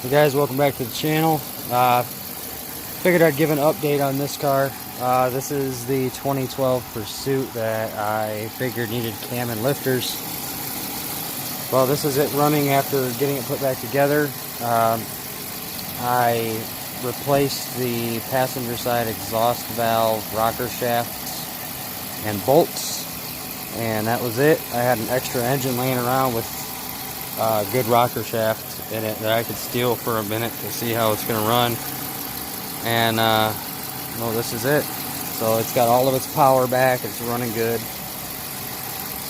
Hey guys, welcome back to the channel. Figured I'd give an update on this car. This is the 2012 Pursuit that I figured needed cam and lifters. Well, this is it running after getting it put back together. I replaced the passenger side exhaust valve, rocker shafts, and bolts, and that was it. I had an extra engine laying around with a good rocker shaft in it that I could steal for a minute to see how it's going to run. And well, this is it. So it's got all of its power back. It's running good.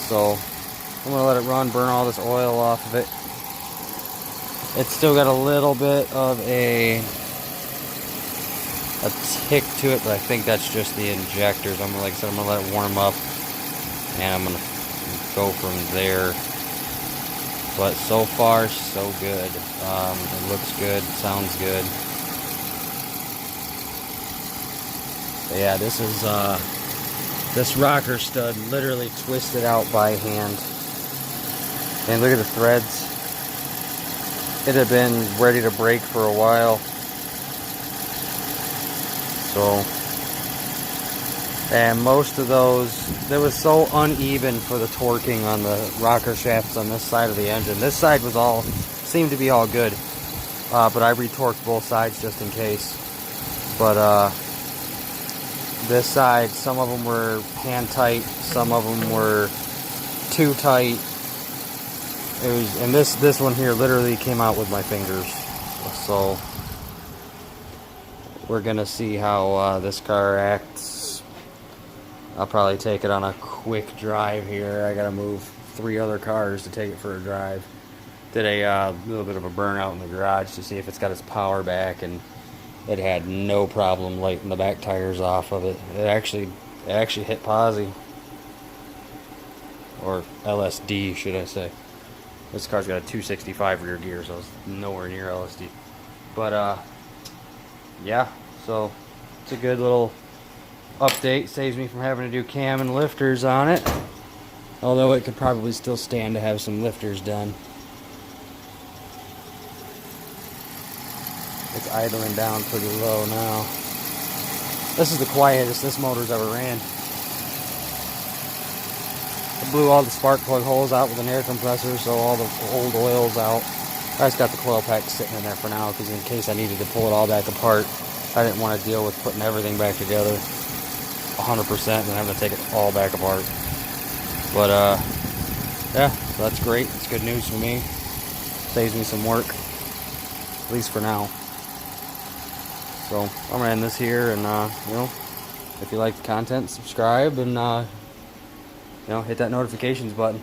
So I'm going to let it run, burn all this oil off of it. It's still got a little bit of a tick to it, but I think that's just the injectors. Like I said, I'm going to let it warm up, and I'm going to go from there. But so far, so good. It looks good, sounds good. But yeah, this is this rocker stud literally twisted out by hand. And look at the threads. It had been ready to break for a while. So, and most of those, they was so uneven for the torquing on the rocker shafts on this side of the engine. This side was seemed to be all good, but I retorqued both sides just in case. But this side, some of them were hand tight, some of them were too tight. It was, and this one here literally came out with my fingers. So we're gonna see how this car acts. I'll probably take it on a quick drive here. I gotta move 3 other cars to take it for a drive. Did a little bit of a burnout in the garage to see if it's got its power back, and it had no problem lighting the back tires off of it. It actually hit posi, or LSD, should I say. This car's got a 265 rear gear, so it's nowhere near LSD. But yeah, so it's a good little update. Saves me from having to do cam and lifters on it, although it could probably still stand to have some lifters done. It's idling down pretty low now. This is the quietest this motor's ever ran. I blew all the spark plug holes out with an air compressor, so all the old oil's out. I just got the coil pack sitting in there for now, because in case I needed to pull it all back apart, I didn't want to deal with putting everything back together 100% and having to take it all back apart. But yeah, so that's great. It's good news for me. Saves me some work, at least for now. So I'm gonna end this here, and you know, if you like the content, subscribe, and you know, hit that notifications button.